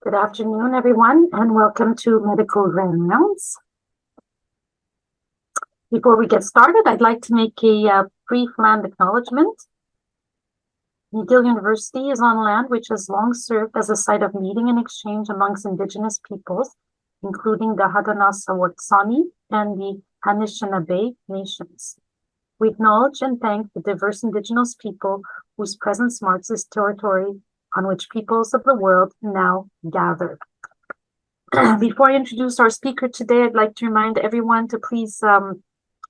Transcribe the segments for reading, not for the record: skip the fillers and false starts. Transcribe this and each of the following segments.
Good afternoon, everyone, and welcome to Medical Grand Rounds. Before we get started, I'd like to make a brief land acknowledgement. McGill University is on land which has long served as a site of meeting and exchange amongst Indigenous peoples, including the Haudenosaunee and the Anishinaabe nations. We acknowledge and thank the diverse Indigenous people whose presence marks this territory on which peoples of the world now gather. Before I introduce our speaker today, I'd like to remind everyone to please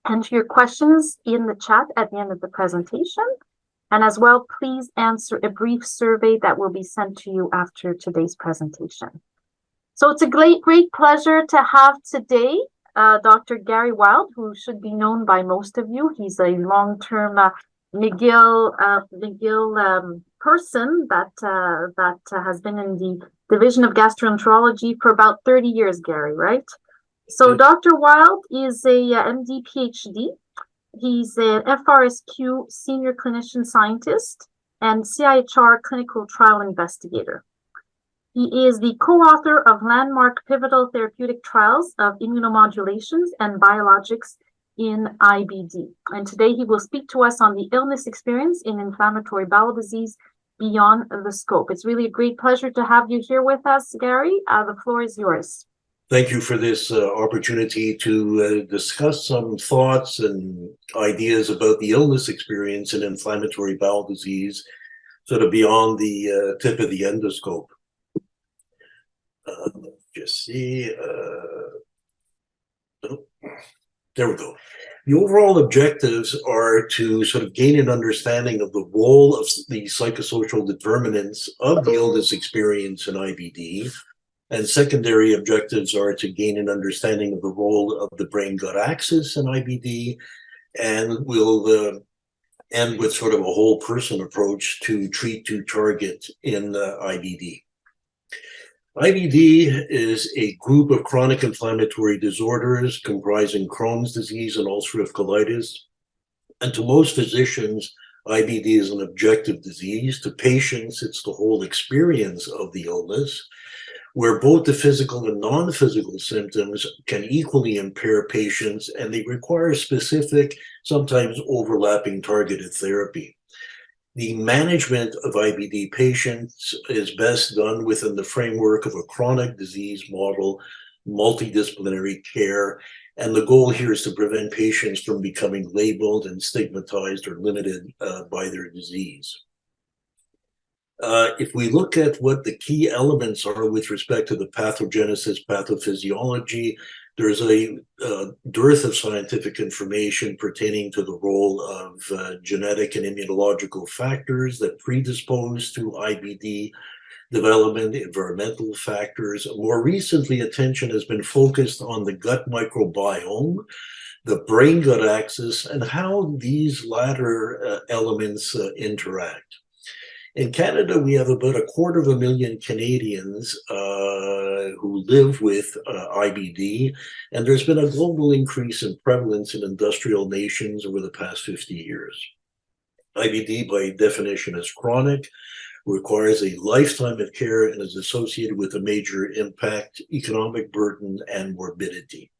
enter your questions in the chat at the end of the presentation. And as well, please answer a brief survey that will be sent to you after today's presentation. So it's a great pleasure to have today Dr. Gary Wild, who should be known by most of you. He's a long-term McGill person that has been in the Division of Gastroenterology for about 30 years, Gary, right? So Dr. Wild is a MD.PhD. He's an FRSQ Senior Clinician Scientist and CIHR Clinical Trial Investigator. He is the co-author of landmark pivotal therapeutic trials of immunomodulations and biologics in IBD. And today he will speak to us on the illness experience in inflammatory bowel disease beyond the scope. It's really a great pleasure to have you here with us, Gary. The floor is yours. Thank you for this opportunity to discuss some thoughts and ideas about the illness experience in inflammatory bowel disease, sort of beyond the tip of the endoscope. Just see. There we go. The overall objectives are to sort of gain an understanding of the role of the psychosocial determinants of the illness experience in IBD. And secondary objectives are to gain an understanding of the role of the brain-gut axis in IBD. And we'll end with sort of a whole person approach to treat to target in IBD. IBD is a group of chronic inflammatory disorders comprising Crohn's disease and ulcerative colitis. And to most physicians, IBD is an objective disease. To patients, it's the whole experience of the illness, where both the physical and non-physical symptoms can equally impair patients, and they require specific, sometimes overlapping targeted therapy. The management of IBD patients is best done within the framework of a chronic disease model, multidisciplinary care, and the goal here is to prevent patients from becoming labeled and stigmatized or limited by their disease. If we look at what the key elements are with respect to the pathogenesis, pathophysiology, there's a dearth of scientific information pertaining to the role of genetic and immunological factors that predispose to IBD development, environmental factors. More recently, attention has been focused on the gut microbiome, the brain-gut axis, and how these latter elements interact. In Canada, we have about 250,000 Canadians who live with IBD, and there's been a global increase in prevalence in industrial nations over the past 50 years. IBD, by definition, is chronic, requires a lifetime of care, and is associated with a major impact, economic burden, and morbidity.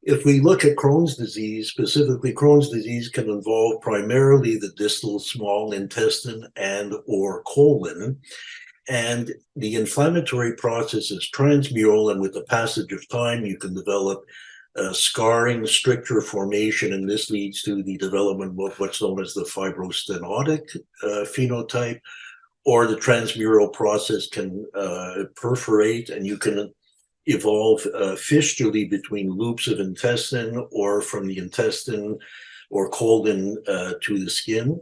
If we look at Crohn's disease, specifically, Crohn's disease can involve primarily the distal small intestine and or colon, and the inflammatory process is transmural, and with the passage of time, you can develop scarring, stricture formation, and this leads to the development of what's known as the fibrostenotic phenotype, or the transmural process can perforate, and you can evolve fistulae between loops of intestine or from the intestine or colon to the skin.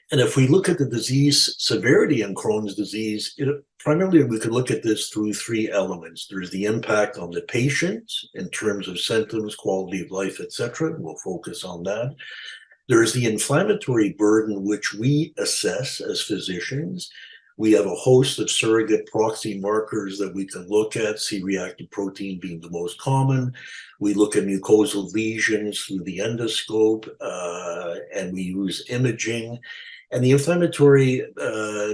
And if we look at the disease severity in Crohn's disease, primarily we could look at this through three elements. There's the impact on the patient in terms of symptoms, quality of life, etc. We'll focus on that. There's the inflammatory burden, which we assess as physicians. We have a host of surrogate proxy markers that we can look at, C-reactive protein being the most common. We look at mucosal lesions through the endoscope, and we use imaging. And the inflammatory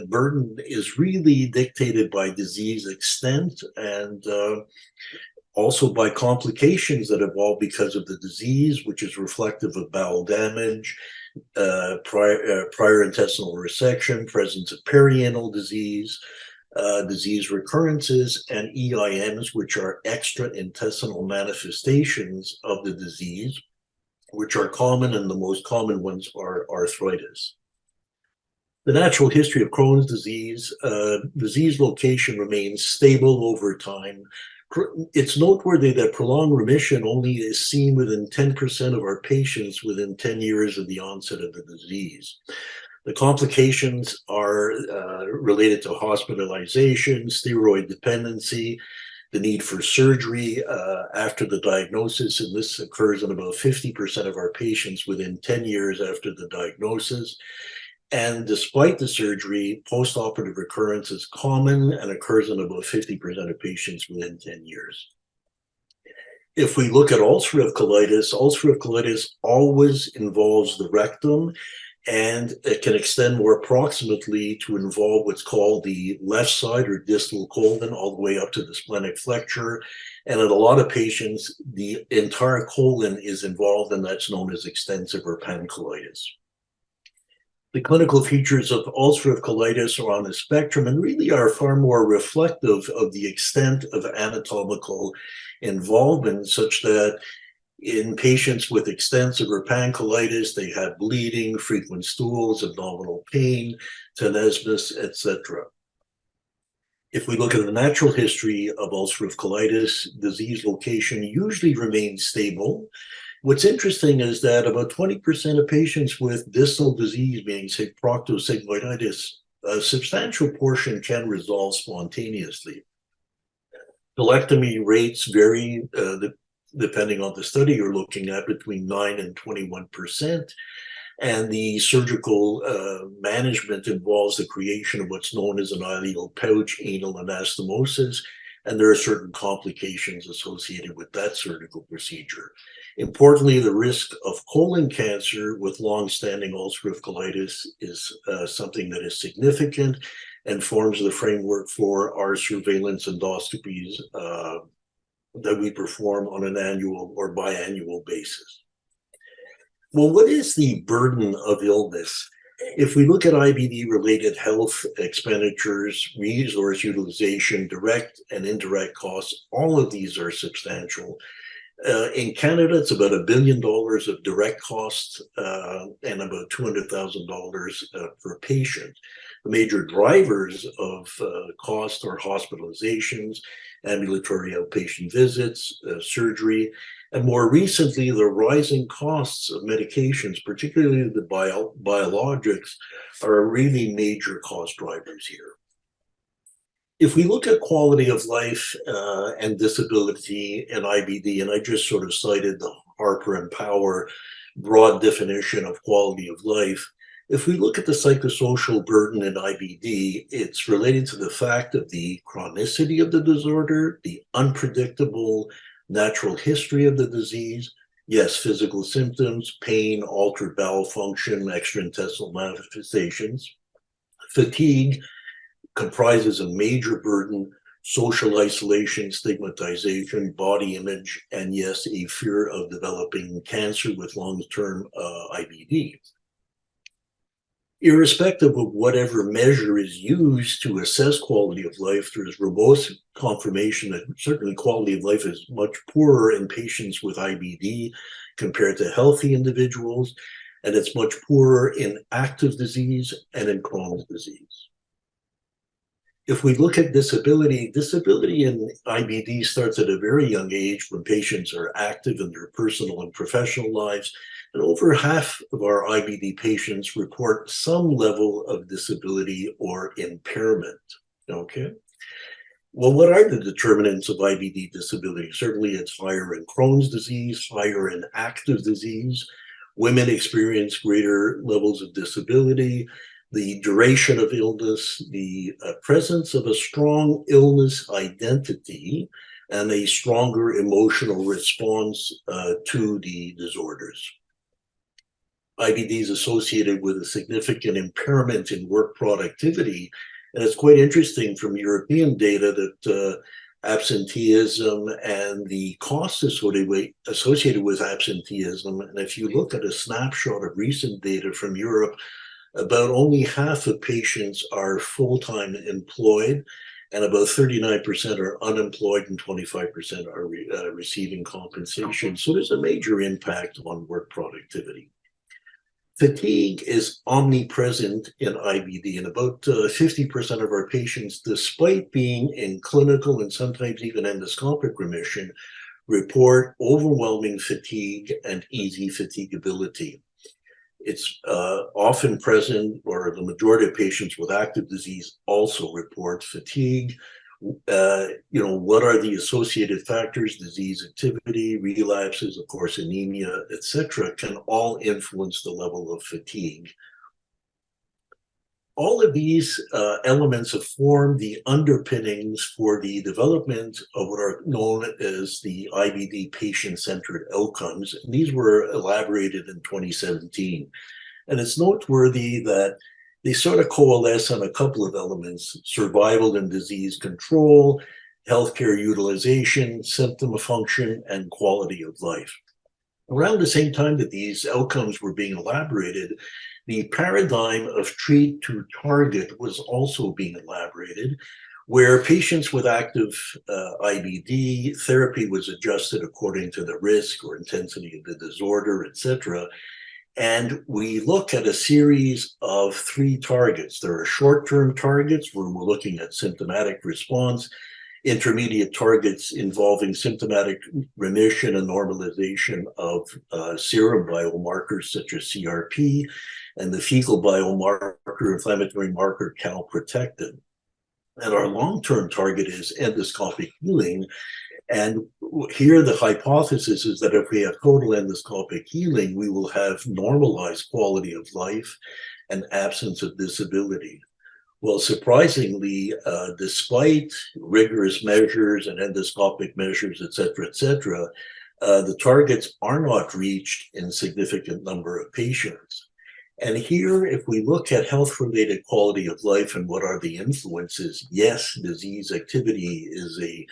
burden is really dictated by disease extent and also by complications that evolve because of the disease, which is reflective of bowel damage, prior intestinal resection, presence of perianal disease, disease recurrences, and EIMs, which are extraintestinal manifestations of the disease, which are common, and the most common ones are arthritis. The natural history of Crohn's disease, disease location remains stable over time. It's noteworthy that prolonged remission only is seen within 10% of our patients within 10 years of the onset of the disease. The complications are related to hospitalization, steroid dependency, the need for surgery after the diagnosis, and this occurs in about 50% of our patients within 10 years after the diagnosis. And despite the surgery, postoperative recurrence is common and occurs in about 50% of patients within 10 years. If we look at ulcerative colitis always involves the rectum, and it can extend more approximately to involve what's called the left side or distal colon all the way up to the splenic flexure. And in a lot of patients, the entire colon is involved, and that's known as extensive or pancolitis. The clinical features of ulcerative colitis are on the spectrum and really are far more reflective of the extent of anatomical involvement, such that in patients with extensive or pancolitis, they have bleeding, frequent stools, abdominal pain, tenesmus, etc. If we look at the natural history of ulcerative colitis, disease location usually remains stable. What's interesting is that about 20% of patients with distal disease, meaning say proctosigmoiditis, a substantial portion can resolve spontaneously. Colectomy rates vary depending on the study you're looking at, between 9 and 21%. And the surgical management involves the creation of what's known as an ileal pouch, anal anastomosis, and there are certain complications associated with that surgical procedure. Importantly, the risk of colon cancer with long-standing ulcerative colitis is something that is significant and forms the framework for our surveillance endoscopies that we perform on an annual or biannual basis. Well, what is the burden of illness? If we look at IBD-related health expenditures, resource utilization, direct and indirect costs, all of these are substantial. In Canada, it's about $1 billion of direct costs and about $200,000 per patient. The major drivers of cost are hospitalizations, ambulatory outpatient visits, surgery, and more recently, the rising costs of medications, particularly the biologics, are really major cost drivers here. If we look at quality of life and disability in IBD, and I just sort of cited the Harper and Power broad definition of quality of life, if we look at the psychosocial burden in IBD, it's related to the fact of the chronicity of the disorder, the unpredictable natural history of the disease, yes, physical symptoms, pain, altered bowel function, extraintestinal manifestations. Fatigue comprises a major burden, social isolation, stigmatization, body image, and yes, a fear of developing cancer with long-term IBD. Irrespective of whatever measure is used to assess quality of life, there's robust confirmation that certainly quality of life is much poorer in patients with IBD compared to healthy individuals, and it's much poorer in active disease and in Crohn's disease. If we look at disability in IBD starts at a very young age when patients are active in their personal and professional lives. And over half of our IBD patients report some level of disability or impairment, okay? Well, what are the determinants of IBD disability? Certainly it's higher in Crohn's disease, higher in active disease. Women experience greater levels of disability, the duration of illness, the presence of a strong illness identity, and a stronger emotional response to the disorders. IBD is associated with a significant impairment in work productivity. And it's quite interesting from European data that absenteeism and the costs associated with absenteeism. And if you look at a snapshot of recent data from Europe, about only half of patients are full-time employed, and about 39% are unemployed and 25% are receiving compensation. So there's a major impact on work productivity. Fatigue is omnipresent in IBD, and about 50% of our patients, despite being in clinical and sometimes even endoscopic remission, report overwhelming fatigue and easy fatigability. It's often present, or the majority of patients with active disease also report fatigue. What are the associated factors? Disease activity, relapses, of course, anemia, etc., can all influence the level of fatigue. All of these elements have formed the underpinnings for the development of what are known as the IBD patient-centered outcomes. And these were elaborated in 2017. And it's noteworthy that they sort of coalesce on a couple of elements: survival and disease control, healthcare utilization, symptom function, and quality of life. Around the same time that these outcomes were being elaborated, the paradigm of treat to target was also being elaborated, where patients with active IBD therapy was adjusted according to the risk or intensity of the disorder, etc. And we look at a series of 3 targets. There are short-term targets where we're looking at symptomatic response, intermediate targets involving symptomatic remission and normalization of serum biomarkers such as CRP, and the fecal biomarker, inflammatory marker calprotectin. And our long-term target is endoscopic healing. And here the hypothesis is that if we have total endoscopic healing, we will have normalized quality of life and absence of disability. Well, surprisingly, despite rigorous measures and endoscopic measures, et cetera, the targets are not reached in a significant number of patients. And here, if we look at health-related quality of life and what are the influences, yes, disease activity is a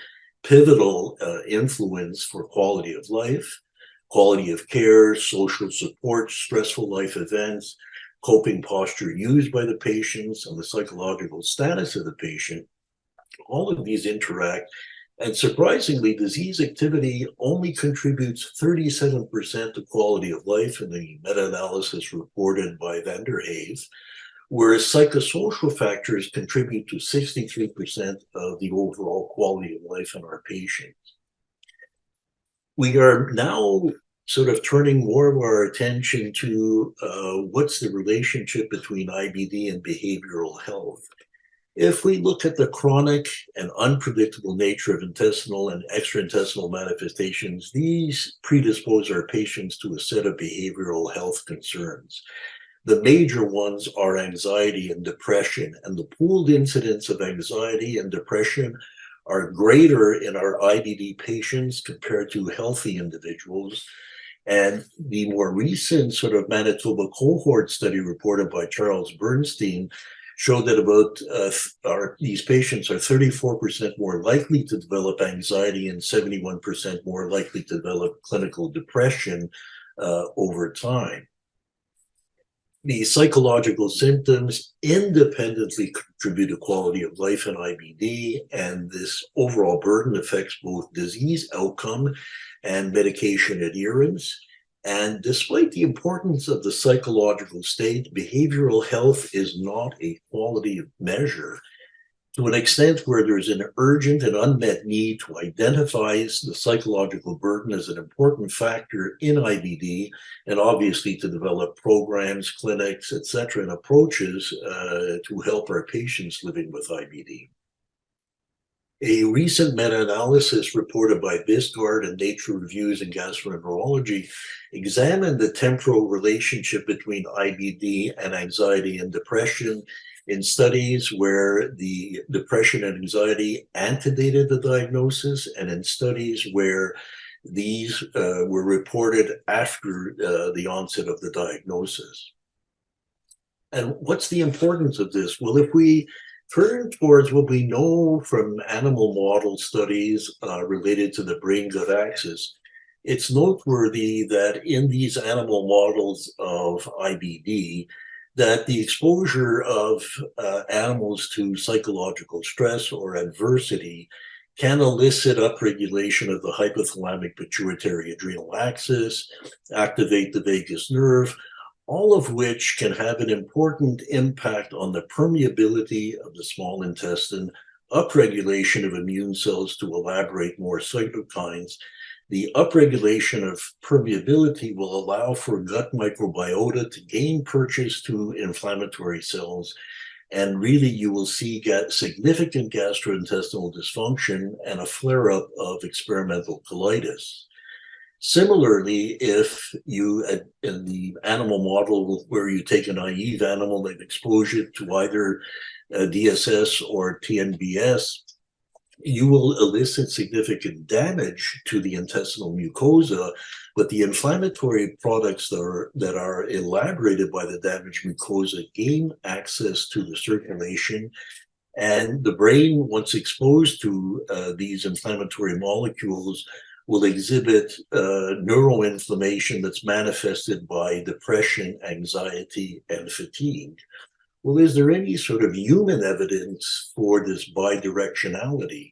pivotal influence for quality of life, quality of care, social support, stressful life events, coping posture used by the patients, and the psychological status of the patient. All of these interact, and surprisingly, disease activity only contributes 37% to quality of life in the meta-analysis reported by Vanderhaeve, whereas psychosocial factors contribute to 63% of the overall quality of life in our patients. We are now sort of turning more of our attention to what's the relationship between IBD and behavioral health. If we look at the chronic and unpredictable nature of intestinal and extraintestinal manifestations, these predispose our patients to a set of behavioral health concerns. The major ones are anxiety and depression, and the pooled incidence of anxiety and depression are greater in our IBD patients compared to healthy individuals. And the more recent sort of Manitoba cohort study reported by Charles Bernstein showed that these patients are 34% more likely to develop anxiety and 71% more likely to develop clinical depression over time. The psychological symptoms independently contribute to quality of life in IBD, and this overall burden affects both disease outcome and medication adherence. And despite the importance of the psychological state, behavioral health is not a quality measure. To an extent where there's an urgent and unmet need to identify the psychological burden as an important factor in IBD, and obviously to develop programs, clinics, etc., and approaches to help our patients living with IBD. A recent meta-analysis reported by Bisgard and Nature Reviews in Gastroenterology examined the temporal relationship between IBD and anxiety and depression in studies where the depression and anxiety antedated the diagnosis, and in studies where These were reported after the onset of the diagnosis. And what's the importance of this? Well, if we turn towards what we know from animal model studies related to the brain-gut axis, it's noteworthy that in these animal models of IBD, that the exposure of animals to psychological stress or adversity can elicit upregulation of the hypothalamic pituitary adrenal axis, activate the vagus nerve, all of which can have an important impact on the permeability of the small intestine, upregulation of immune cells to elaborate more cytokines. The upregulation of permeability will allow for gut microbiota to gain purchase to inflammatory cells, and really you will see significant gastrointestinal dysfunction and a flare-up of experimental colitis. Similarly, if you, in the animal model where you take a naive animal and expose it to either DSS or TNBS, you will elicit significant damage to the intestinal mucosa, but the inflammatory products that are elaborated by the damaged mucosa gain access to the circulation, and the brain, once exposed to these inflammatory molecules, will exhibit neuroinflammation that's manifested by depression, anxiety, and fatigue. Well, is there any sort of human evidence for this bidirectionality?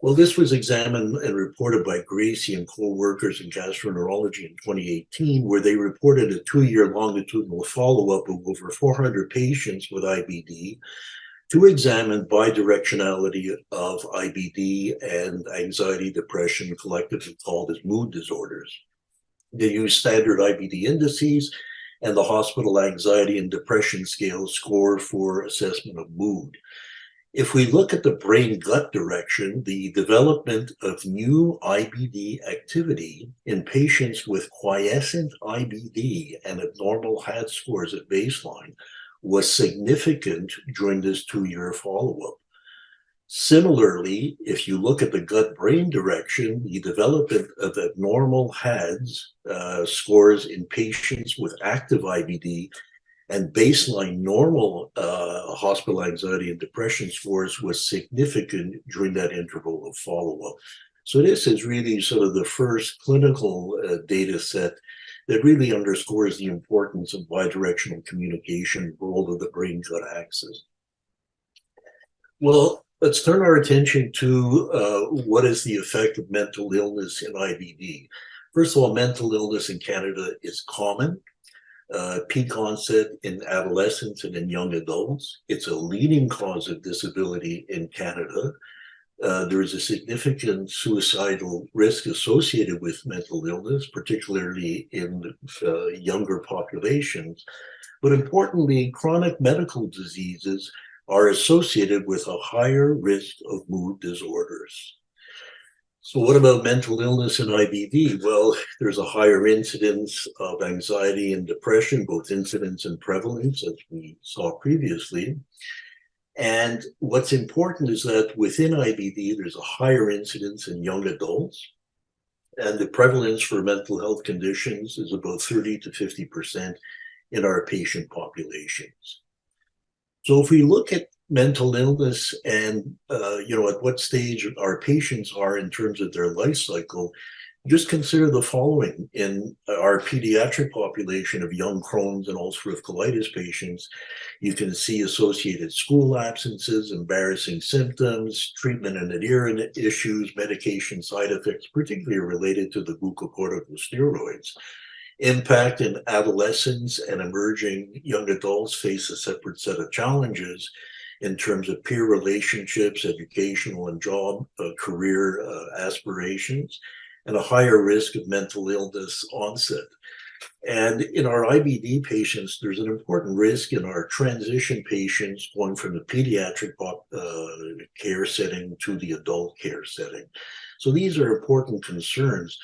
Well, this was examined and reported by Gracie and co-workers in gastroenterology in 2018, where they reported a 2-year longitudinal follow-up of over 400 patients with IBD to examine bidirectionality of IBD and anxiety, depression, collectively called as mood disorders. They used standard IBD indices and the hospital anxiety and depression scale score for assessment of mood. If we look at the brain-gut direction, the development of new IBD activity in patients with quiescent IBD and abnormal HAD scores at baseline was significant during this 2-year follow-up. Similarly, if you look at the gut-brain direction, the development of abnormal HADS scores in patients with active IBD and baseline normal hospital anxiety and depression scores was significant during that interval of follow-up. So this is really sort of the first clinical data set that really underscores the importance of bidirectional communication, role of the brain-gut axis. Well, let's turn our attention to what is the effect of mental illness in IBD. First of all, mental illness in Canada is common. Peak onset in adolescents and in young adults. It's a leading cause of disability in Canada. There is a significant suicidal risk associated with mental illness, particularly in younger populations. But importantly, chronic medical diseases are associated with a higher risk of mood disorders. So what about mental illness in IBD? Well, there's a higher incidence of anxiety and depression, both incidence and prevalence, as we saw previously. And what's important is that within IBD, there's a higher incidence in young adults. And the prevalence for mental health conditions is about 30 to 50% in our patient populations. So if we look at mental illness and, at what stage our patients are in terms of their life cycle, just consider the following. In our pediatric population of young Crohn's and ulcerative colitis patients, you can see associated school absences, embarrassing symptoms, treatment and adherence issues, medication side effects, particularly related to the glucocorticosteroids. Impact in adolescents and emerging young adults face a separate set of challenges in terms of peer relationships, educational and job, career aspirations, and a higher risk of mental illness onset. And in our IBD patients, there's an important risk in our transition patients going from the pediatric care setting to the adult care setting. So these are important concerns.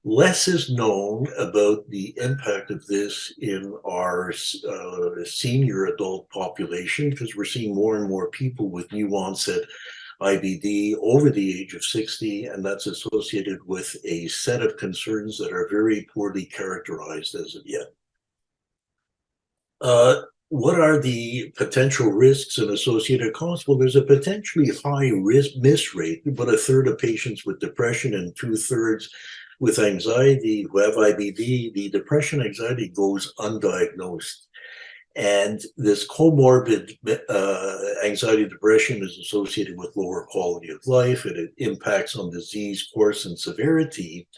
Less is known about the impact of this in our senior adult population because we're seeing more and more people with new onset IBD over the age of 60, and that's associated with a set of concerns that are very poorly characterized as of yet. What are the potential risks and associated costs? Well, there's a potentially high risk miss rate. About a third of patients with depression and 2/3 with anxiety who have IBD, the depression anxiety goes undiagnosed. And this comorbid anxiety depression is associated with lower quality of life, and it impacts on disease course and severity,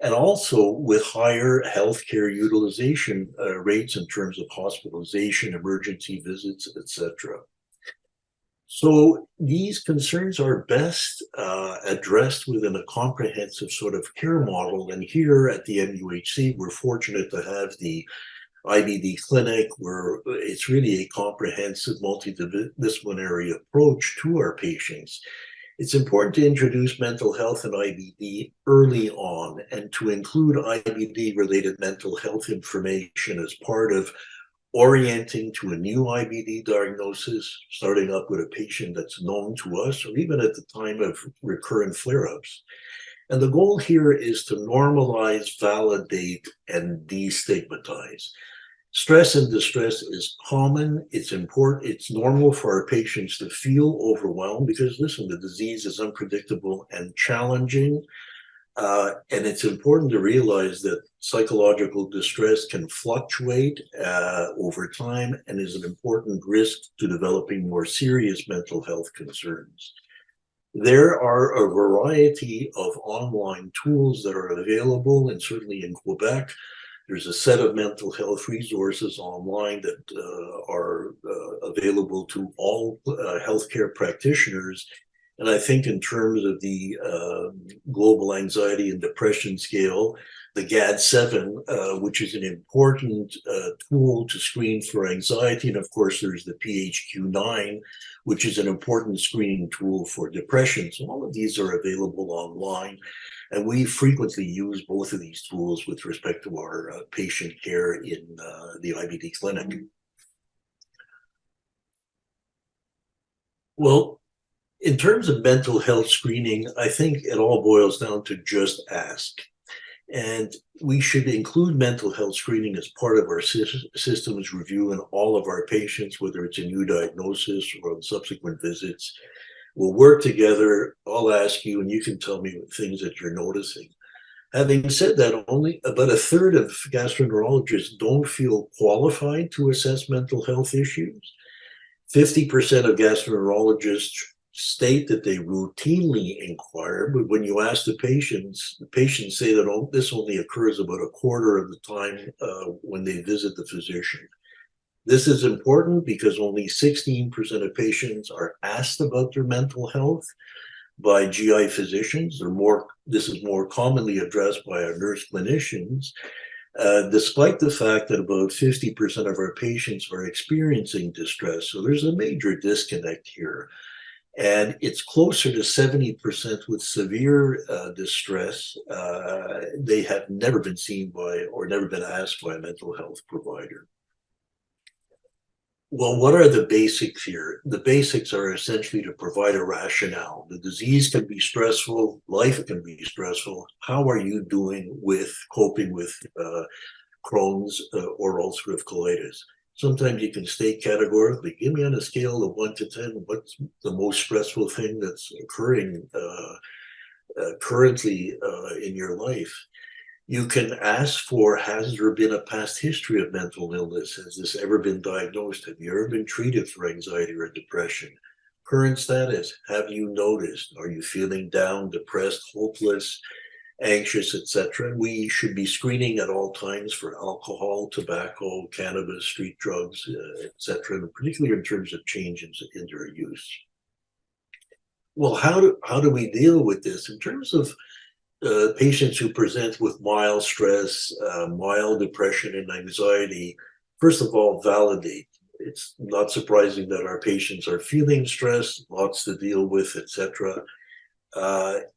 and also with higher healthcare utilization rates in terms of hospitalization, emergency visits, etc. So these concerns are best addressed within a comprehensive sort of care model. And here at the MUHC, we're fortunate to have the IBD clinic, where it's really a comprehensive multidisciplinary approach to our patients. It's important to introduce mental health and IBD early on, and to include IBD-related mental health information as part of orienting to a new IBD diagnosis, starting up with a patient that's known to us, or even at the time of recurrent flare-ups. And the goal here is to normalize, validate, and destigmatize. Stress and distress is common. It's important. It's normal for our patients to feel overwhelmed because, listen, the disease is unpredictable and challenging. And it's important to realize that psychological distress can fluctuate over time and is an important risk to developing more serious mental health concerns. There are a variety of online tools that are available, and certainly in Quebec, there's a set of mental health resources online that are available to all healthcare practitioners. And I think in terms of the global anxiety and depression scale, the GAD-7, which is an important tool to screen for anxiety. And of course, there's the PHQ-9, which is an important screening tool for depression. So all of these are available online. And we frequently use both of these tools with respect to our patient care in the IBD clinic. Well, in terms of mental health screening, I think it all boils down to just ask. And we should include mental health screening as part of our systems review in all of our patients, whether it's a new diagnosis or on subsequent visits. We'll work together. I'll ask you, and you can tell me things that you're noticing. Having said that, only about a third of gastroenterologists don't feel qualified to assess mental health issues. 50% of gastroenterologists state that they routinely inquire, but when you ask the patients say that this only occurs about a quarter of the time when they visit the physician. This is important because only 16% of patients are asked about their mental health by GI physicians. This is more commonly addressed by our nurse clinicians, despite the fact that about 50% of our patients are experiencing distress. So there's a major disconnect here. And it's closer to 70% with severe distress. They have never been seen by or never been asked by a mental health provider. Well, what are the basics here? The basics are essentially to provide a rationale. The disease can be stressful, life can be stressful. How are you doing with coping with Crohn's or ulcerative colitis? Sometimes you can state categorically, give me on a scale of 1 to 10, what's the most stressful thing that's occurring currently in your life? You can ask for, has there been a past history of mental illness? Has this ever been diagnosed? Have you ever been treated for anxiety or depression? Current status, have you noticed? Are you feeling down, depressed, hopeless, anxious, etc.? We should be screening at all times for alcohol, tobacco, cannabis, street drugs, etc., particularly in terms of changes in their use. Well, how do we deal with this? In terms of patients who present with mild stress, mild depression and anxiety, first of all, validate. It's not surprising that our patients are feeling stress, lots to deal with, etc.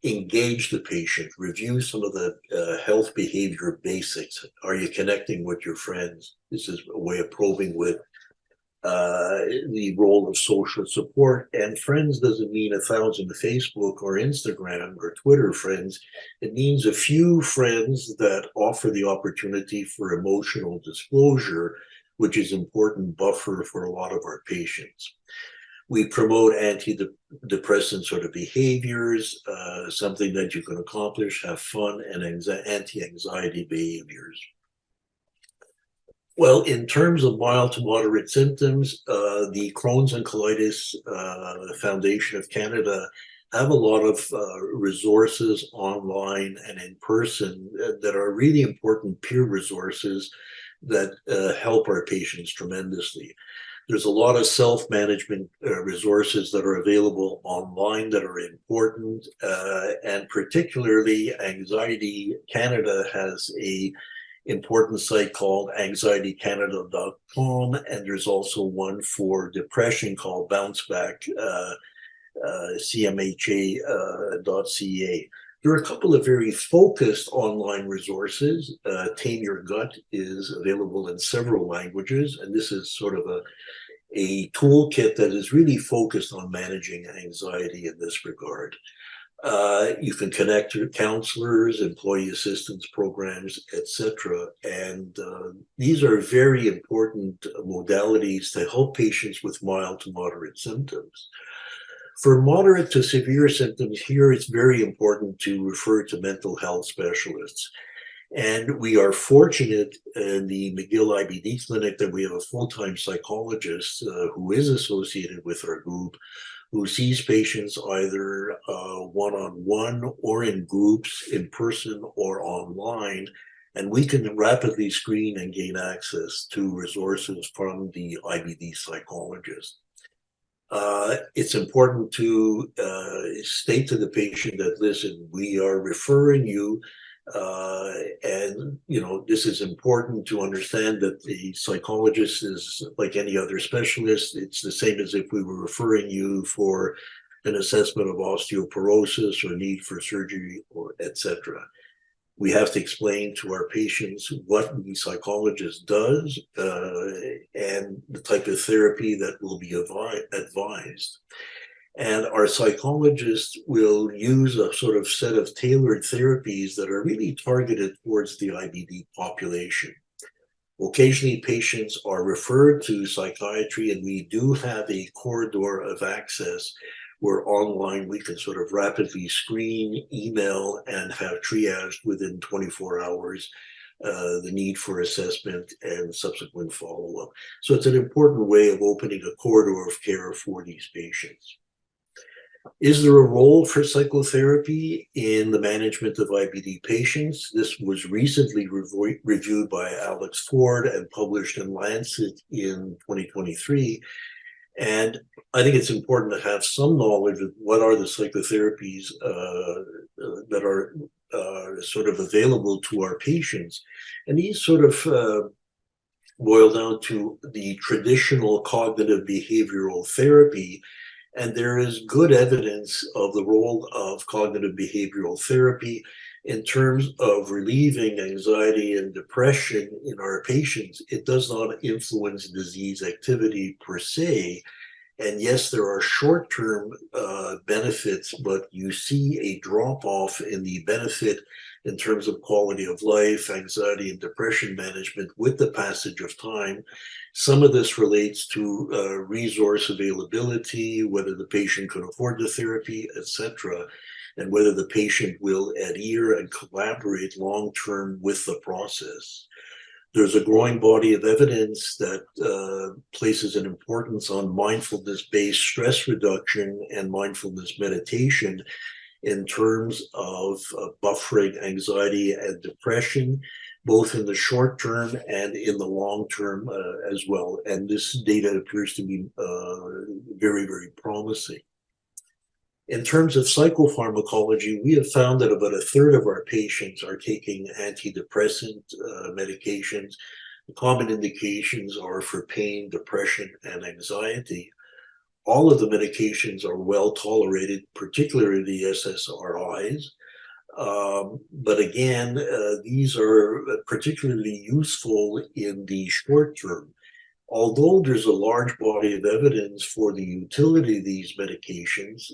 Engage the patient, review some of the health behavior basics. Are you connecting with your friends? This is a way of probing with the role of social support. And friends doesn't mean 1,000 Facebook or Instagram or Twitter friends. It means a few friends that offer the opportunity for emotional disclosure, which is important buffer for a lot of our patients. We promote antidepressant sort of behaviors, something that you can accomplish, have fun, and anti-anxiety behaviors. Well, in terms of mild to moderate symptoms, the Crohn's and Colitis Foundation of Canada have a lot of resources online and in person that are really important peer resources that help our patients tremendously. There's a lot of self-management resources that are available online that are important, and particularly Anxiety Canada has a important site called anxietycanada.com, and there's also one for depression called bounceback, CMHA.ca. There are a couple of very focused online resources. Tame Your Gut is available in several languages, and this is sort of a toolkit that is really focused on managing anxiety in this regard. You can connect to counselors, employee assistance programs, etc. And these are very important modalities to help patients with mild to moderate symptoms. For moderate to severe symptoms here, it's very important to refer to mental health specialists. And we are fortunate in the McGill IBD clinic that we have a full-time psychologist who is associated with our group, who sees patients either one-on-one or in groups, in person or online, and we can rapidly screen and gain access to resources from the IBD psychologist. It's important to state to the patient that, listen, we are referring you, and this is important to understand that the psychologist is like any other specialist. It's the same as if we were referring you for an assessment of osteoporosis or need for surgery or etc. We have to explain to our patients what the psychologist does and the type of therapy that will be advised. And our psychologists will use a sort of set of tailored therapies that are really targeted towards the IBD population. Occasionally, patients are referred to psychiatry, and we do have a corridor of access where online we can sort of rapidly screen, email, and have triaged within 24 hours the need for assessment and subsequent follow-up. So it's an important way of opening a corridor of care for these patients. Is there a role for psychotherapy in the management of IBD patients? This was recently reviewed by Alex Ford and published in Lancet in 2023. And I think it's important to have some knowledge of what are the psychotherapies that are sort of available to our patients. And these sort of boil down to the traditional cognitive behavioral therapy. And there is good evidence of the role of cognitive behavioral therapy in terms of relieving anxiety and depression in our patients. It does not influence disease activity per se. And yes, there are short-term benefits, but you see a drop-off in the benefit in terms of quality of life, anxiety, and depression management with the passage of time. Some of this relates to resource availability, whether the patient can afford the therapy, etc., and whether the patient will adhere and collaborate long-term with the process. There's a growing body of evidence that places an importance on mindfulness-based stress reduction and mindfulness meditation in terms of buffering anxiety and depression, both in the short term and in the long term as well. And this data appears to be very, very promising. In terms of psychopharmacology, we have found that about a third of our patients are taking antidepressant medications. The common indications are for pain, depression, and anxiety. All of the medications are well tolerated, particularly the SSRIs. But again, these are particularly useful in the short term. although there's a large body of evidence for the utility of these medications,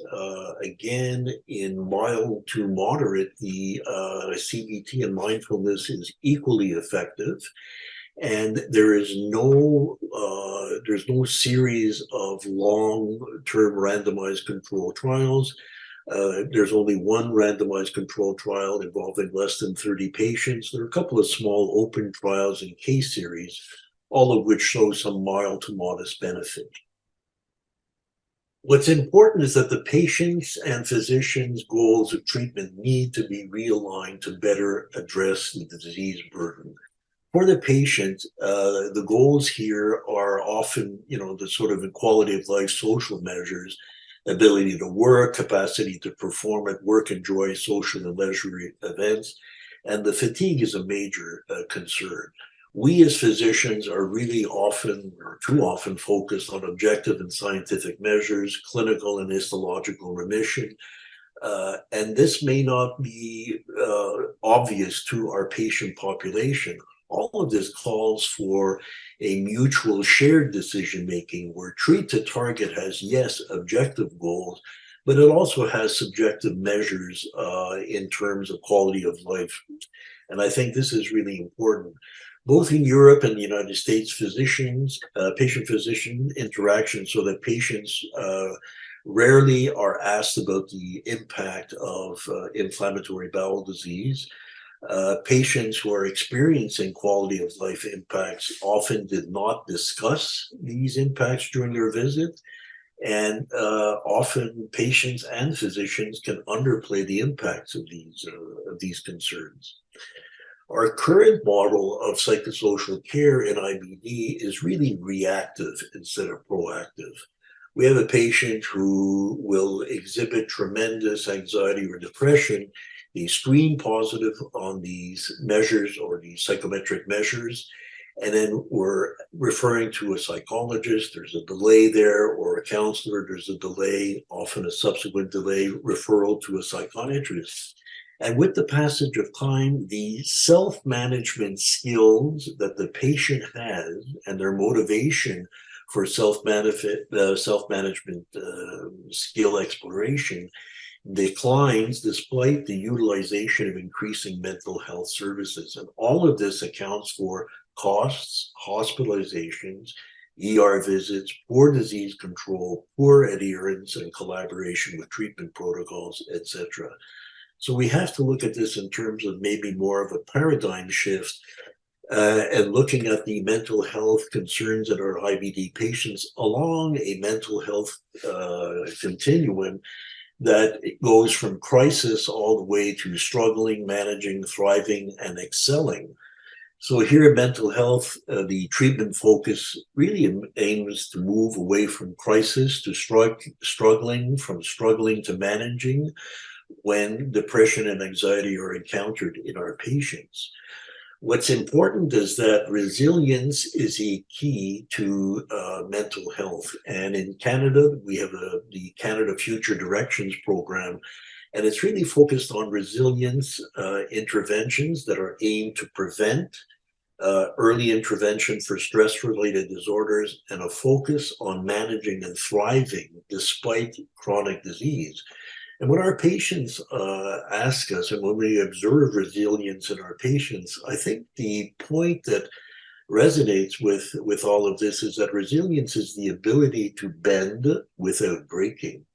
again, in mild to moderate, the CBT and mindfulness is equally effective. And there's no series of long-term randomized control trials. There's only one randomized control trial involving less than 30 patients. There are a couple of small open trials in case series, all of which show some mild to modest benefit. What's important is that the patients' and physicians' goals of treatment need to be realigned to better address the disease burden. For the patient, the goals here are often, the sort of quality of life social measures, ability to work, capacity to perform at work, enjoy social and leisure events, and the fatigue is a major concern. We as physicians are really often, or too often, focused on objective and scientific measures, clinical and histological remission, and this may not be obvious to our patient population. All of this calls for a mutual shared decision-making where treat to target has, yes, objective goals, but it also has subjective measures in terms of quality of life. And I think this is really important. Both in Europe and the United States, patient-physician interaction, so that patients rarely are asked about the impact of inflammatory bowel disease. Patients who are experiencing quality of life impacts often did not discuss these impacts during their visit, and often patients and physicians can underplay the impacts of these concerns. Our current model of psychosocial care in IBD is really reactive instead of proactive. We have a patient who will exhibit tremendous anxiety or depression. They screen positive on these measures or these psychometric measures, and then we're referring to a psychologist. There's a delay there, or a counselor. There's a delay, often a subsequent delay, referral to a psychiatrist. And with the passage of time, the self-management skills that the patient has and their motivation for self-management skill exploration declines despite the utilization of increasing mental health services. And all of this accounts for costs, hospitalizations, ER visits, poor disease control, poor adherence and collaboration with treatment protocols, etc. So we have to look at this in terms of maybe more of a paradigm shift and looking at the mental health concerns in our IBD patients along a mental health continuum that goes from crisis all the way to struggling, managing, thriving, and excelling. So here in mental health, the treatment focus really aims to move away from crisis to struggling, from struggling to managing when depression and anxiety are encountered in our patients. What's important is that resilience is a key to mental health. And in Canada, we have the Canada Future Directions program, and it's really focused on resilience interventions that are aimed to prevent early intervention for stress-related disorders, and a focus on managing and thriving despite chronic disease. And when our patients ask us, and when we observe resilience in our patients, I think the point that resonates with all of this is that resilience is the ability to bend without breaking.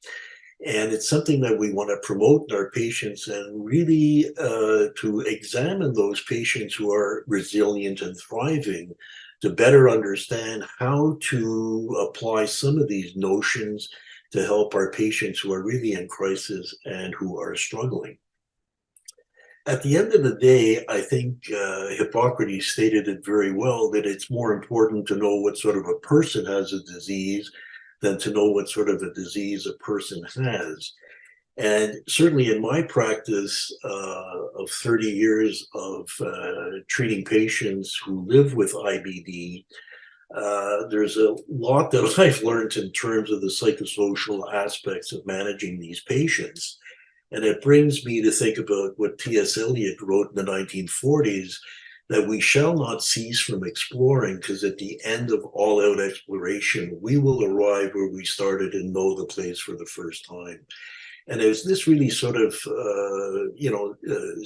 And it's something that we want to promote in our patients, and really to examine those patients who are resilient and thriving to better understand how to apply some of these notions to help our patients who are really in crisis and who are struggling. At the end of the day, I think Hippocrates stated it very well, that it's more important to know what sort of a person has a disease than to know what sort of a disease a person has. And certainly in my practice of 30 years of treating patients who live with IBD, there's a lot that I've learned in terms of the psychosocial aspects of managing these patients. And it brings me to think about what T.S. Eliot wrote in the 1940s, that we shall not cease from exploring, because at the end of all-out exploration, we will arrive where we started and know the place for the first time. And as this really sort of,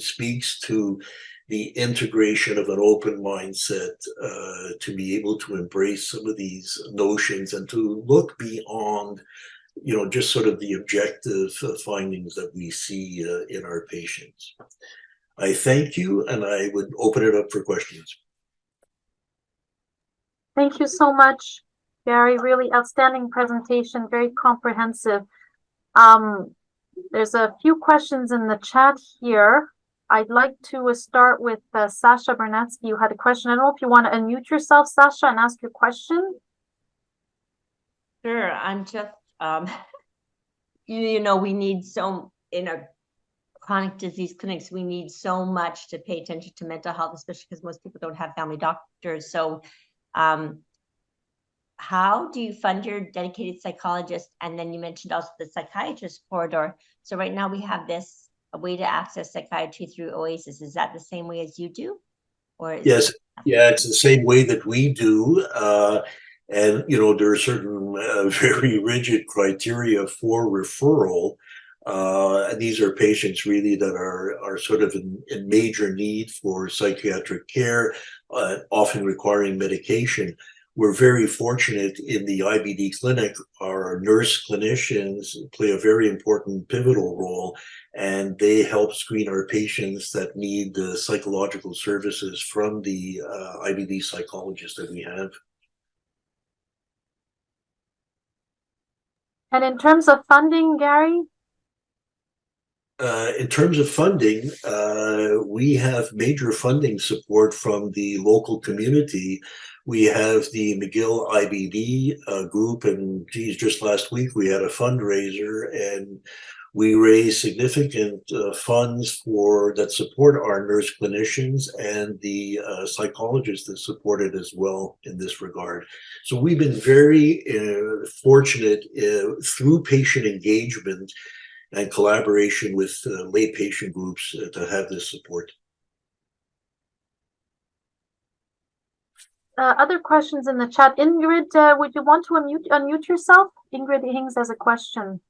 speaks to the integration of an open mindset, to be able to embrace some of these notions and to look beyond, just sort of the objective findings that we see in our patients. I thank you, and I would open it up for questions. Thank you so much, Gary. Really outstanding presentation, very comprehensive. There's a few questions in the chat here. I'd like to start with Sasha Bernatsky. You had a question. I don't know if you want to unmute yourself, Sasha, and ask your question. Sure. I'm just, we need in our chronic disease clinics, we need so much to pay attention to mental health, especially because most people don't have family doctors. So how do you fund your dedicated psychologist? And then you mentioned also the psychiatrist corridor. So right now we have a way to access psychiatry through OASIS. Is that the same way as you do? Yes, it's the same way that we do. And, there are certain very rigid criteria for referral. And these are patients really that are sort of in major need for psychiatric care, often requiring medication. We're very fortunate in the IBD clinic. Our nurse clinicians play a very important pivotal role, and they help screen our patients that need the psychological services from the IBD psychologists that we have. And in terms of funding, Gary? In terms of funding, we have major funding support from the local community. We have the McGill IBD group, and just last week we had a fundraiser, and we raised significant funds that support our nurse clinicians and the psychologists that support it as well in this regard. So we've been very fortunate through patient engagement and collaboration with lay patient groups to have this support. Other questions in the chat. Ingrid, would you want to unmute yourself? Ingrid Hings has a question.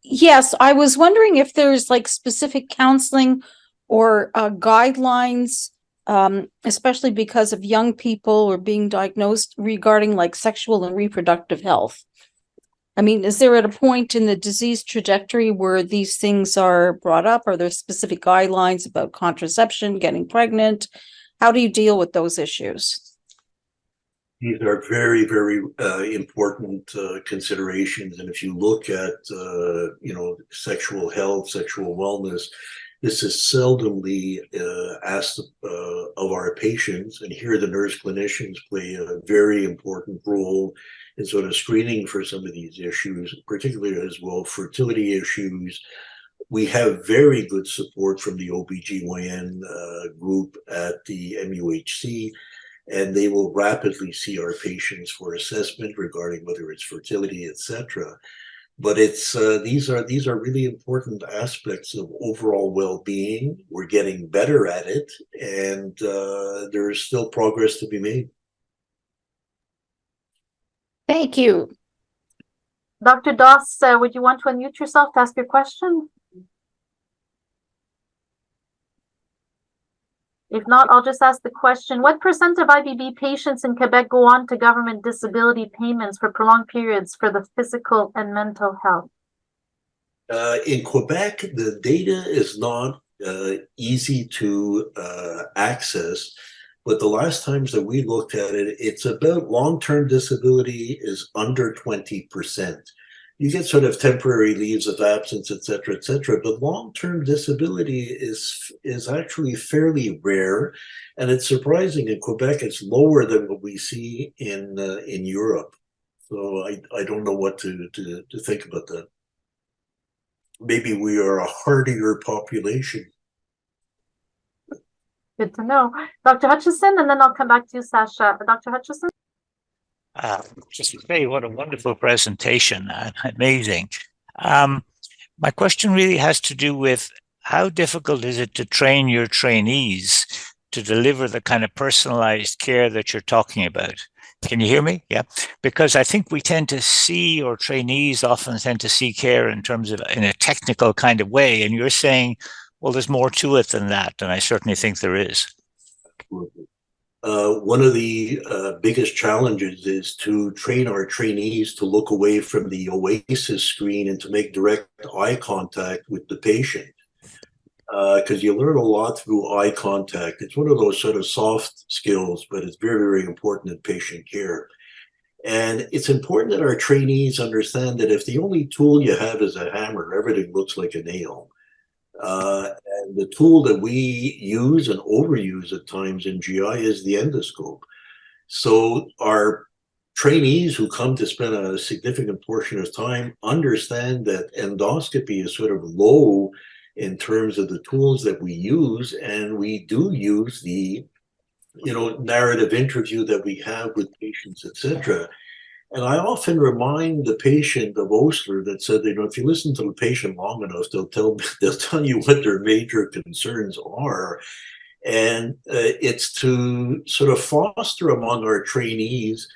Yes, I was wondering if there's specific counseling or guidelines, especially because of young people or being diagnosed regarding sexual and reproductive health. I mean, is there at a point in the disease trajectory where these things are brought up? Are there specific guidelines about contraception, getting pregnant? How do you deal with those issues? These are very, very important considerations. And if you look at, sexual health, sexual wellness, this is seldomly asked of our patients. And here the nurse clinicians play a very important role in sort of screening for some of these issues, particularly as well fertility issues. We have very good support from the OBGYN group at the MUHC, and they will rapidly see our patients for assessment regarding whether it's fertility, etc. But these are really important aspects of overall well-being. We're getting better at it, and there's still progress to be made. Thank you. Dr. Doss, would you want to unmute yourself to ask your question? If not, I'll just ask the question. What % of IBD patients in Quebec go on to government disability payments for prolonged periods for the physical and mental health? In Quebec, the data is not easy to access, but the last times that we looked at it, it's about long-term disability is under 20%. You get sort of temporary leaves of absence, et cetera, but long-term disability is actually fairly rare, and it's surprising in Quebec it's lower than what we see in Europe. So I don't know what to think about that. Maybe we are a hardier population. Good to know. Dr. Hutchison, and then I'll come back to you, Sasha. Dr. Hutchison? Just to say, what a wonderful presentation. Amazing. My question really has to do with how difficult is it to train your trainees to deliver the kind of personalized care that you're talking about. Can you hear me? Yeah. Because I think we tend to see, or trainees often tend to see care in terms of in a technical kind of way. And you're saying, well, there's more to it than that. And I certainly think there is. One of the biggest challenges is to train our trainees to look away from the OASIS screen and to make direct eye contact with the patient. Because you learn a lot through eye contact. It's one of those sort of soft skills, but it's very, very important in patient care. And it's important that our trainees understand that if the only tool you have is a hammer, everything looks like a nail. And the tool that we use and overuse at times in GI is the endoscope. So our trainees who come to spend a significant portion of time understand that endoscopy is sort of low in terms of the tools that we use, and we do use the narrative interview that we have with patients, etc. And I often remind the patient of Osler that said, if you listen to the patient long enough, they'll tell you what their major concerns are. And it's to sort of foster among our trainees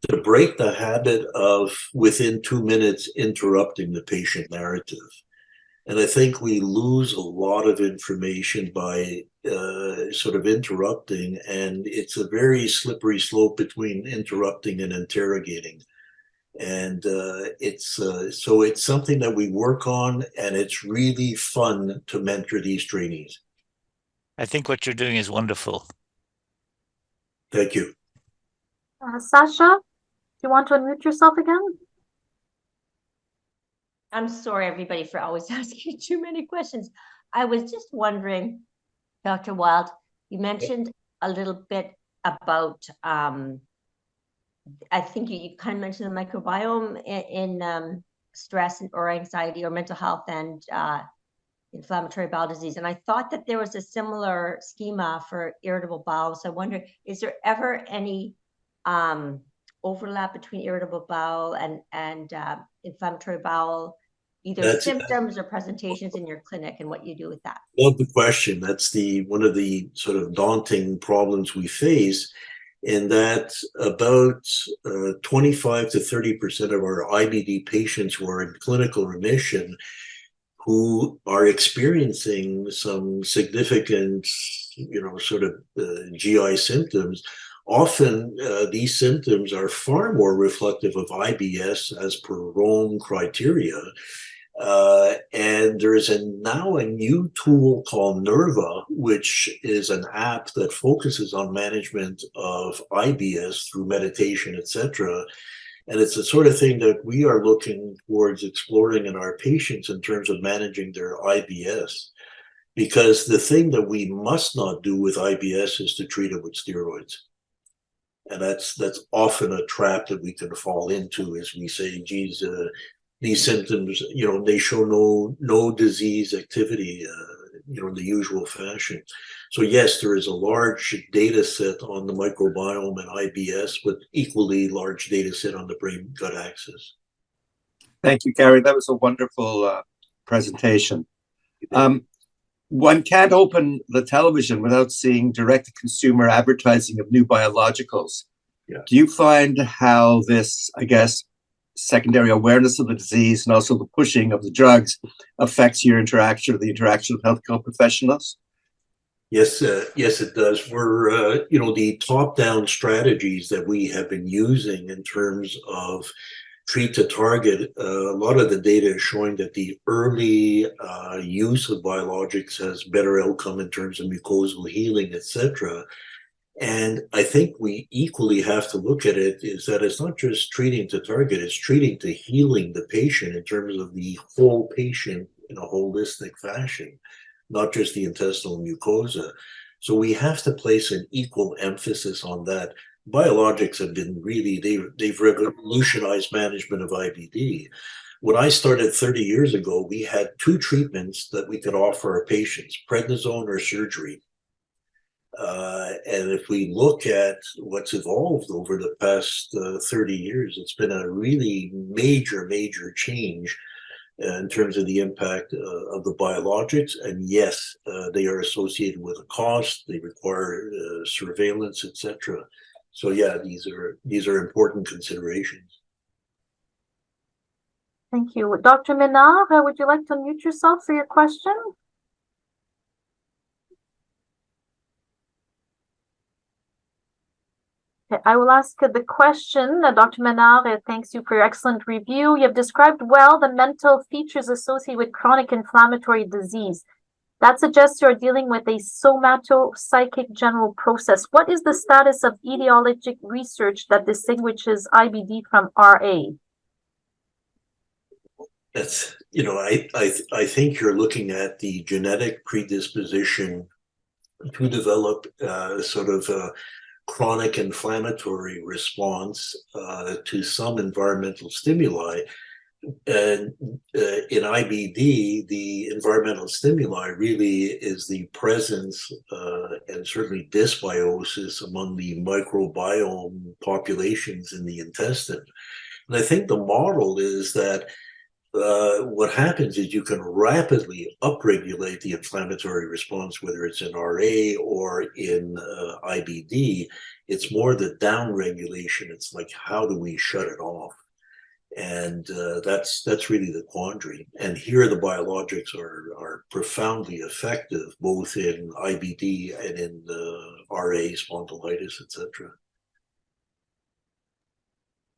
to break the habit of within 2 minutes interrupting the patient narrative. And I think we lose a lot of information by sort of interrupting, and it's a very slippery slope between interrupting and interrogating. And it's something that we work on, and it's really fun to mentor these trainees. I think what you're doing is wonderful. Thank you. Sasha, do you want to unmute yourself again? I'm sorry, everybody, for always asking too many questions. I was just wondering, Dr. Wild, you mentioned a little bit about, I think you kind of mentioned the microbiome in stress or anxiety or mental health and inflammatory bowel disease. And I thought that there was a similar schema for irritable bowel. So I wonder, is there ever any overlap between irritable bowel and inflammatory bowel, either symptoms or presentations in your clinic, and what you do with that? Love the question. That's one of the sort of daunting problems we face, in that about 25 to 30% of our IBD patients who are in clinical remission, who are experiencing some significant, sort of GI symptoms. Often these symptoms are far more reflective of IBS as per Rome criteria. And there is now a new tool called Nerva, which is an app that focuses on management of IBS through meditation, etc. And it's the sort of thing that we are looking towards exploring in our patients in terms of managing their IBS. Because the thing that we must not do with IBS is to treat it with steroids. And that's often a trap that we can fall into, as we say, geez, these symptoms, they show no disease activity, in the usual fashion. So yes, there is a large data set on the microbiome and IBS, but equally large data set on the brain-gut axis. Thank you, Gary. That was a wonderful presentation. One can't open the television without seeing direct-to-consumer advertising of new biologicals. Yeah. Do you find how this, I guess, secondary awareness of the disease and also the pushing of the drugs affects your interaction with healthcare professionals? Yes, it does. We're, the top-down strategies that we have been using in terms of treat to target, a lot of the data is showing that the early use of biologics has better outcome in terms of mucosal healing, etc. And I think we equally have to look at it is that it's not just treating to target, it's treating to healing the patient in terms of the whole patient in a holistic fashion, not just the intestinal mucosa. So we have to place an equal emphasis on that. Biologics have been really, they've revolutionized management of IBD. When I started 30 years ago, we had two treatments that we could offer our patients, prednisone or surgery. And if we look at what's evolved over the past 30 years, it's been a really major change in terms of the impact of the biologics. And yes, they are associated with a cost. They require surveillance, etc. So yeah, these are important considerations. Thank you. Dr. Menard, would you like to unmute yourself for your question? Okay, I will ask the question. Dr. Menard, thanks you for your excellent review. You have described well the mental features associated with chronic inflammatory disease. That suggests you're dealing with a somatopsychic general process. What is the status of etiologic research that distinguishes IBD from RA? That's, I think you're looking at the genetic predisposition to develop sort of a chronic inflammatory response to some environmental stimuli. And in IBD, the environmental stimuli really is the presence and certainly dysbiosis among the microbiome populations in the intestine. And I think the model is that what happens is you can rapidly upregulate the inflammatory response, whether it's in RA or in IBD. It's more the downregulation. It's like, how do we shut it off? And that's really the quandary. And here the biologics are profoundly effective, both in IBD and in RA, spondylitis, etc.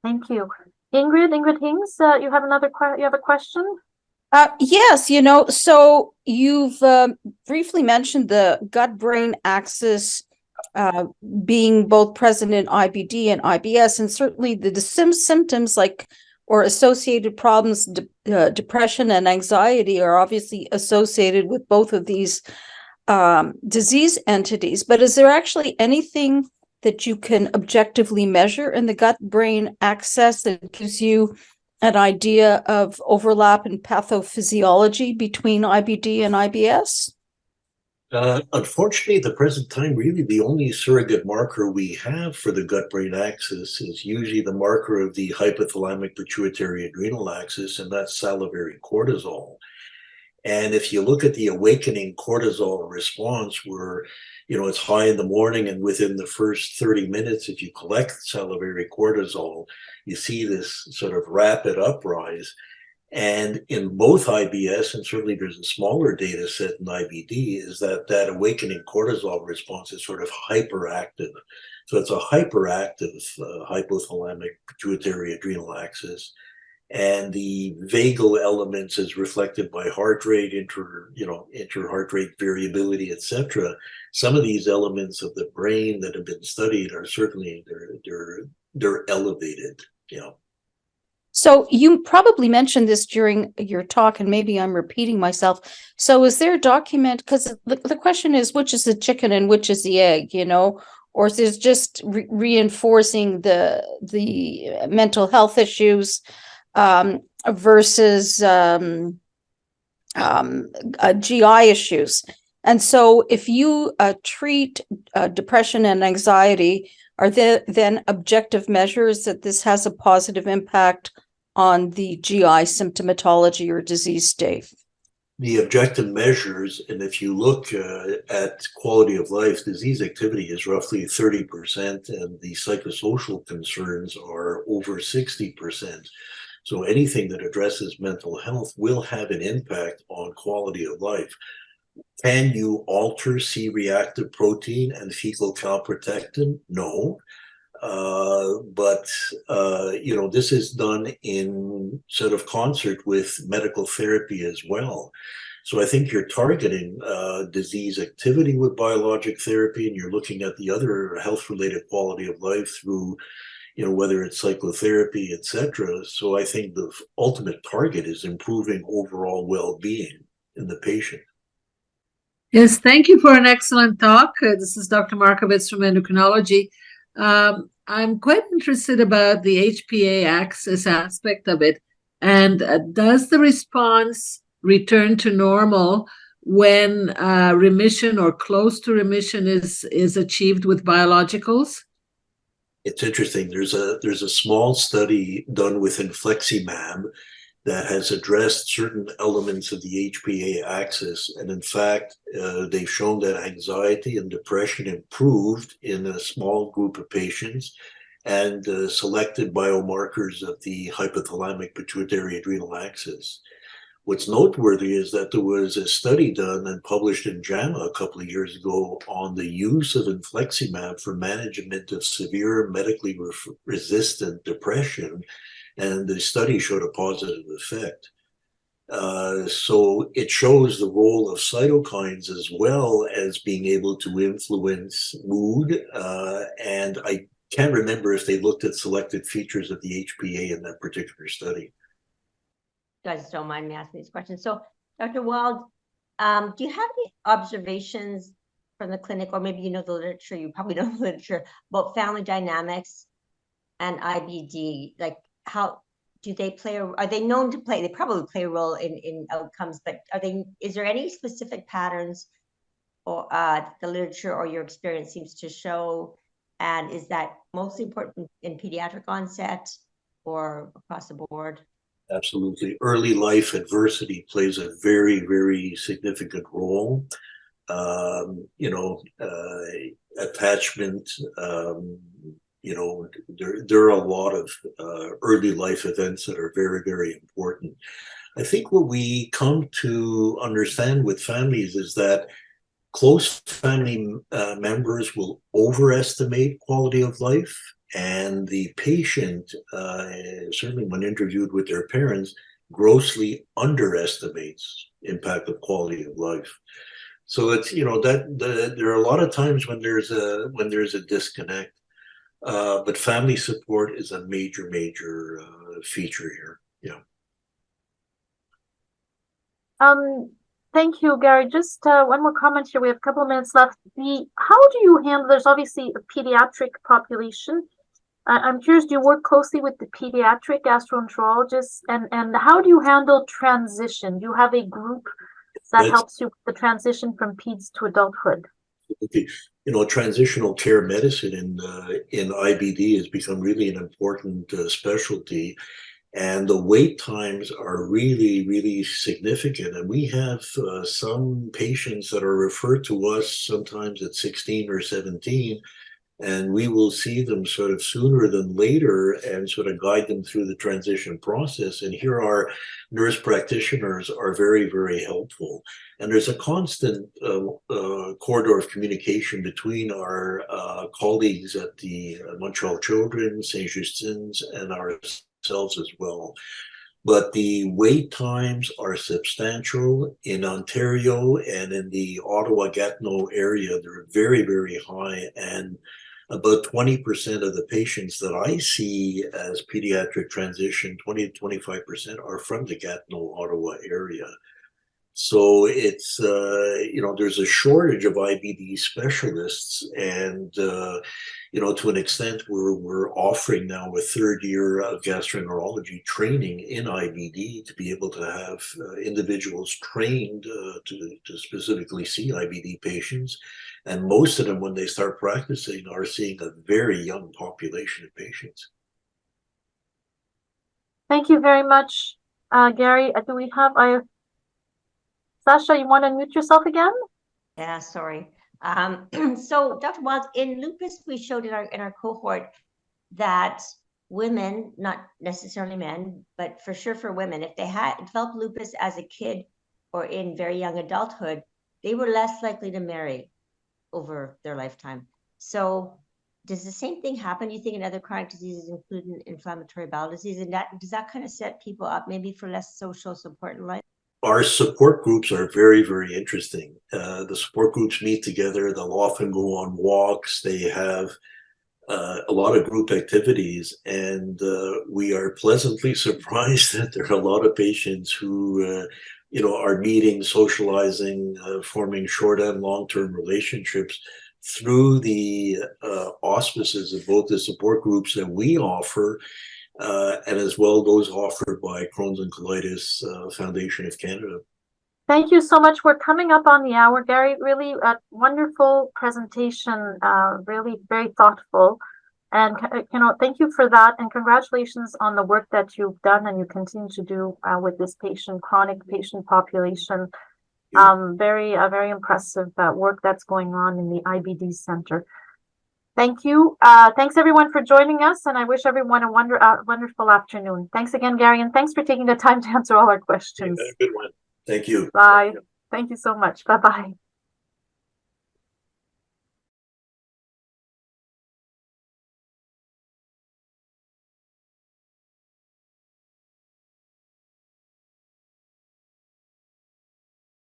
Thank you. Ingrid Hings, you have a question? Yes, so you've briefly mentioned the gut-brain axis being both present in IBD and IBS, and certainly the symptoms or associated problems, depression and anxiety are obviously associated with both of these disease entities. But is there actually anything that you can objectively measure in the gut-brain axis that gives you an idea of overlap in pathophysiology between IBD and IBS? Unfortunately, at the present time, really the only surrogate marker we have for the gut-brain axis is usually the marker of the hypothalamic pituitary adrenal axis, and that's salivary cortisol. And if you look at the awakening cortisol response, where it's high in the morning, and within the first 30 minutes, if you collect salivary cortisol, you see this sort of rapid uprise. And in both IBS, and certainly there's a smaller data set in IBD, is that awakening cortisol response is sort of hyperactive. So it's a hyperactive hypothalamic pituitary adrenal axis. And the vagal elements is reflected by heart rate, inter-heart rate variability, etc. Some of these elements of the brain that have been studied are certainly, they're elevated, So you probably mentioned this during your talk, and maybe I'm repeating myself. So is there a document, because the question is, which is the chicken and which is the egg, or is this just reinforcing the mental health issues versus GI issues? And so if you treat depression and anxiety, are there then objective measures that this has a positive impact on the GI symptomatology or disease state? The objective measures, and if you look at quality of life, disease activity is roughly 30%, and the psychosocial concerns are over 60%. So anything that addresses mental health will have an impact on quality of life. Can you alter C-reactive protein and fecal calprotectin? No. But this is done in sort of concert with medical therapy as well. So I think you're targeting disease activity with biologic therapy, and you're looking at the other health-related quality of life through, whether it's psychotherapy, etc. So I think the ultimate target is improving overall well-being in the patient. Yes, thank you for an excellent talk. This is Dr. Markovitz from endocrinology. I'm quite interested about the HPA axis aspect of it. And does the response return to normal when remission or close to remission is achieved with biologicals? It's interesting. There's a small study done with infliximab, that has addressed certain elements of the HPA axis. And in fact, they've shown that anxiety and depression improved in a small group of patients, and selected biomarkers of the hypothalamic pituitary adrenal axis. What's noteworthy is that there was a study done and published in JAMA a couple of years ago on the use of infliximab for management of severe medically resistant depression, and the study showed a positive effect. So it shows the role of cytokines as well as being able to influence mood, and I can't remember if they looked at selected features of the HPA in that particular study. You guys don't mind me asking these questions. So, Dr. Wild, do you have any observations from the clinic, or maybe you know the literature, you probably know the literature, about family dynamics and IBD? Like, how do they play, are they known to play, they probably play a role in outcomes, but is there any specific patterns or the literature or your experience seems to show? And is that mostly important in pediatric onset or across the board? Absolutely. Early life adversity plays a very, very significant role. Attachment, there are a lot of early life events that are very, very important. I think what we come to understand with families is that close family members will overestimate quality of life, and the patient, certainly when interviewed with their parents, grossly underestimates impact of quality of life. So it's there are a lot of times when there's a disconnect, but family support is a major feature here. Yeah. Thank you, Gary. Just one more comment here. We have a couple of minutes left. How do you handle, there's obviously a pediatric population. I'm curious, do you work closely with the pediatric gastroenterologists? And how do you handle transition? Do you have a group that helps you with the transition from peds to adulthood? Transitional care medicine in IBD has become really an important specialty. And the wait times are really, really significant. And we have some patients that are referred to us sometimes at 16 or 17, and we will see them sort of sooner than later and sort of guide them through the transition process. And here our nurse practitioners are very, very helpful. And there's a constant corridor of communication between our colleagues at the Montreal Children's, St. Justin's, and ourselves as well. But the wait times are substantial in Ontario, and in the Ottawa-Gatineau area, they're very, very high. And about 20% of the patients that I see as pediatric transition, 20 to 25%, are from the Gatineau-Ottawa area. So it's, there's a shortage of IBD specialists, and, to an extent, we're offering now a third year of gastroenterology training in IBD to be able to have individuals trained to specifically see IBD patients. And most of them, when they start practicing, are seeing a very young population of patients. Thank you very much, Gary. Do we have Sasha, you want to unmute yourself again? Yeah, sorry. So, Dr. Wild, in lupus, we showed in our cohort that women, not necessarily men, but for sure for women, if they had developed lupus as a kid or in very young adulthood, they were less likely to marry over their lifetime. So does the same thing happen, you think, in other chronic diseases, including inflammatory bowel disease? And does that kind of set people up maybe for less social support in life? Our support groups are very, very interesting. The support groups meet together. They'll often go on walks. They have a lot of group activities, and we are pleasantly surprised that there are a lot of patients who are meeting, socializing, forming short and long-term relationships through the auspices of both the support groups that we offer, and as well those offered by Crohn's and Colitis Foundation of Canada. Thank you so much. We're coming up on the hour, Gary. Really a wonderful presentation, really very thoughtful. And, thank you for that. And congratulations on the work that you've done and you continue to do with this chronic patient population. Very impressive work that's going on in the IBD Center. Thank you. Thanks everyone for joining us, and I wish everyone a wonderful afternoon. Thanks again, Gary, and thanks for taking the time to answer all our questions. Good one. Thank you. Bye. Thank you so much. Bye-bye.